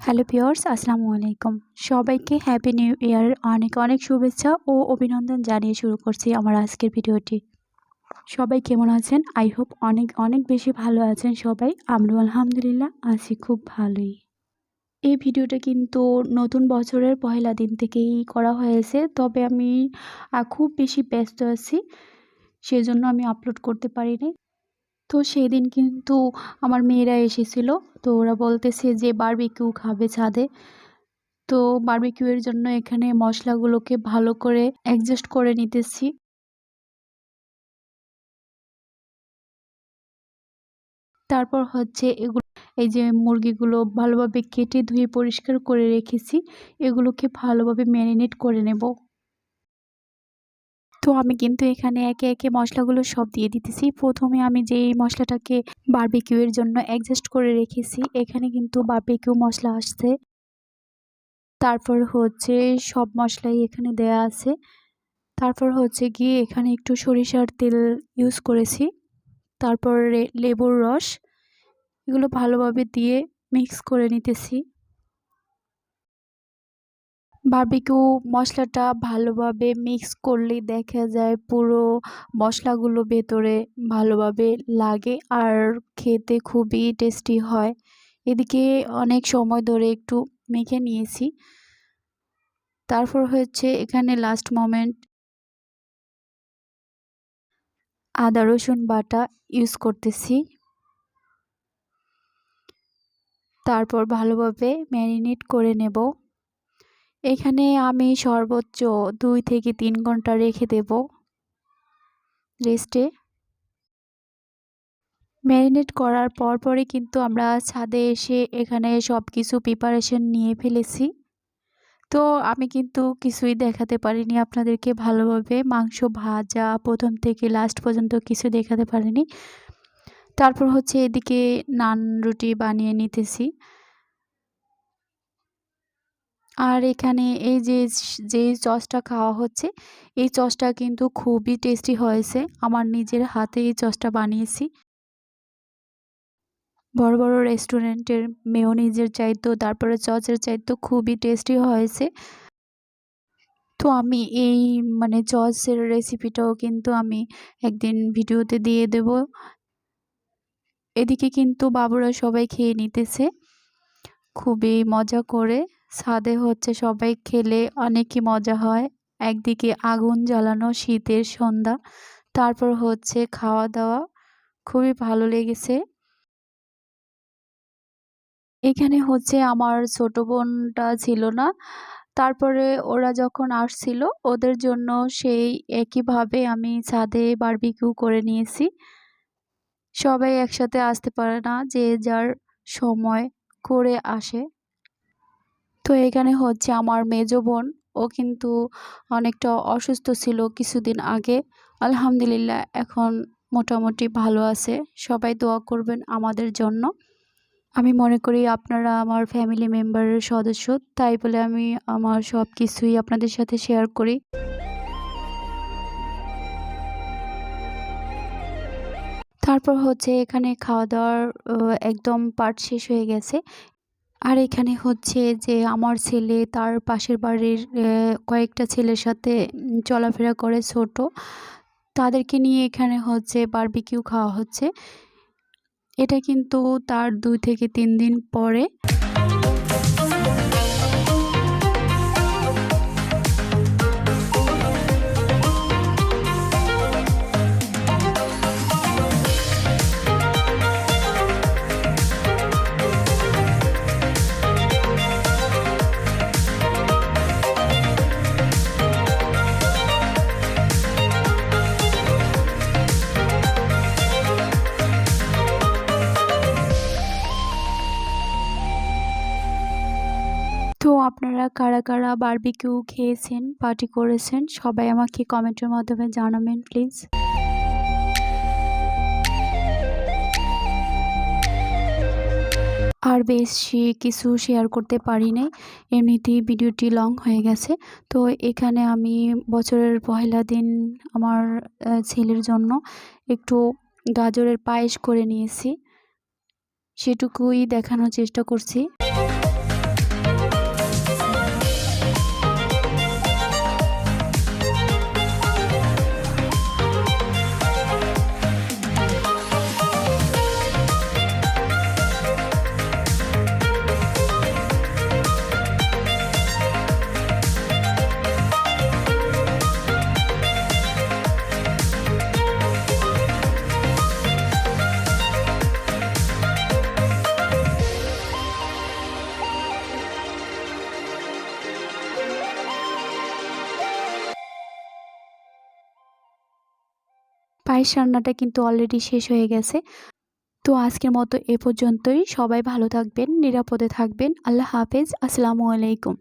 Hello viewers, আসসালামু আলাইকুম। সবাইকে হ্যাপি নিউ ইয়ারের অনেক অনেক শুভেচ্ছা ও অভিনন্দন জানিয়ে শুরু করছি আমার আজকের ভিডিওটি। সবাই কেমন আছেন? আই হোপ অনেক অনেক বেশি ভালো আছেন সবাই। আমরাও আলহামদুলিল্লাহ আছি খুব ভালোই। এই ভিডিওটা কিন্তু নতুন বছরের পহেলা দিন থেকেই করা হয়েছে, তবে আমি খুব বেশি ব্যস্ত আছি, সেজন্য আমি আপলোড করতে পারিনি। তো সেদিন কিন্তু আমার মেয়েরা এসেছিল, তো ওরা বলতেছে যে বারবিকিউ খাবে ছাদে। তো বারবিকিউ এর জন্য এখানে মশলাগুলোকে ভালো করে অ্যাডজাস্ট করে নিতেছি। তারপর হচ্ছে এই যে মুরগিগুলো ভালোভাবে কেটে ধুয়ে পরিষ্কার করে রেখেছি, এগুলোকে ভালোভাবে ম্যারিনেট করে নেব। তো আমি কিন্তু এখানে একে একে মশলাগুলো সব দিয়ে দিতেছি। প্রথমে আমি যেই মশলাটাকে বারবিকিউ এর জন্য অ্যাডজাস্ট করে রেখেছি, এখানে কিন্তু বারবিকিউ মশলা আসছে। তারপর হচ্ছে সব মশলাই এখানে দেয়া আছে। তারপর হচ্ছে গিয়ে এখানে একটু সরিষার তেল ইউজ করেছি। তারপরে লেবুর রস, এগুলো ভালোভাবে দিয়ে মিক্স করে নিতেছি। বারবিকিউ মশলাটা ভালোভাবে মিক্স করলে দেখা যায় পুরো মশলাগুলো ভেতরে ভালোভাবে লাগে আর খেতে খুবই টেস্টি হয়। এদিকে অনেক সময় ধরে একটু মেখে নিয়েছি। তারপর হচ্ছে এখানে লাস্ট মোমেন্ট আদা রসুন বাটা ইউজ করতেছি। তারপর ভালোভাবে ম্যারিনেট করে নেব। এখানে আমি সর্বোচ্চ 2 থেকে 3 ঘন্টা রেখে দেব রেস্টে। ম্যারিনেট করার পরই কিন্তু আমরা ছাদে এসে এখানে সব কিছু প্রিপারেশন নিয়ে ফেলেছি। তো আমি কিন্তু কিছুই দেখাতে পারিনি আপনাদেরকে ভালোভাবে, মাংস ভাজা প্রথম থেকে লাস্ট পর্যন্ত কিছু দেখাতে পারিনি। তারপর হচ্ছে এদিকে নান রুটি বানিয়ে নিতেছি। আর এখানে এই যে সসটা খাওয়া হচ্ছে, এই সসটা কিন্তু খুবই টেস্টি হয়েছে। আমার নিজের হাতে এই সসটা বানিয়েছি। বড় বড় রেস্টুরেন্টের মেয়োনিজের চাইতেও, তারপরে সসের চাইতেও খুবই টেস্টি হয়েছে। তো আমি এই সসের রেসিপিটাও কিন্তু আমি একদিন ভিডিওতে দিয়ে দেব। এদিকে কিন্তু বাবুরা সবাই খেয়ে নিতেছে খুবই মজা করে। ছাদে হচ্ছে সবাই খেলে অনেকই মজা হয়। একদিকে আগুন জ্বালানো, শীতের সন্ধ্যা, তারপর হচ্ছে খাওয়া দাওয়া, খুবই ভালো লেগেছে। এখানে হচ্ছে আমার ছোট বোনটা ছিল না, তারপরে ওরা যখন আসছিল ওদের জন্য সেই একইভাবে আমি ছাদে বারবিকিউ করে নিয়েছি। সবাই একসাথে আসতে পারে না, যে যার সময় করে আসে। তো এখানে হচ্ছে আমার মেজো বোন, ও কিন্তু অনেকটা অসুস্থ ছিল কিছুদিন আগে। আলহামদুলিল্লাহ এখন মোটামুটি ভালো আছে। সবাই দোয়া করবেন আমাদের জন্য। আমি মনে করি আপনারা আমার ফ্যামিলি মেম্বারের সদস্য, তাই বলে আমি আমার সব কিছুই আপনাদের সাথে শেয়ার করি। তারপর হচ্ছে এখানে খাওয়া দাওয়ার একদম পার্ট শেষ হয়ে গেছে। আর এখানে হচ্ছে যে আমার ছেলে তার পাশের বাড়ির কয়েকটা ছেলের সাথে চলাফেরা করে ছোট, তাদেরকে নিয়ে এখানে হচ্ছে বারবিকিউ খাওয়া হচ্ছে। এটা কিন্তু তার 2 থেকে 3 দিন পরে। তো আপনারা কারা কারা বারবিকিউ খেয়েছেন, পার্টি করেছেন, সবাই আমাকে কমেন্টের মাধ্যমে জানাবেন প্লিজ। আর বেশি কিছু শেয়ার করতে পারি নাই, এমনিতেই ভিডিওটি লং হয়ে গেছে। তো এখানে আমি বছরের পহেলা দিন আমার ছেলের জন্য একটু গাজরের পায়েস করে নিয়েছি, সেটুকুই দেখানোর চেষ্টা করছি। পায়েস রান্নাটা কিন্তু অলরেডি শেষ হয়ে গেছে। তো আজকের মতো এ পর্যন্তই। সবাই ভালো থাকবেন, নিরাপদে থাকবেন। আল্লাহ হাফেজ। আসসালামু আলাইকুম।